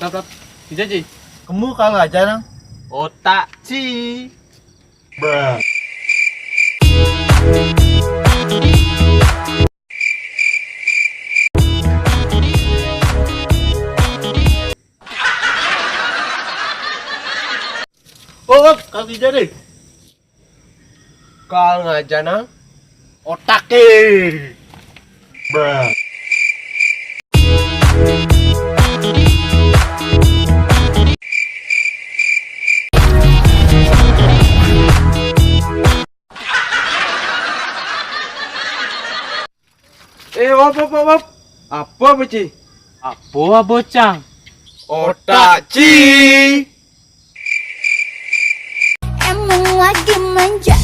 Tap. Dijanji. Kamu kalau aja nang. Otak ci. Bruh. Oh, kalau tidak deh. Kal ngajana Otake. Bruh. Op. Apa Ci? Apa bocang? Otak ci. Emang lagi manja.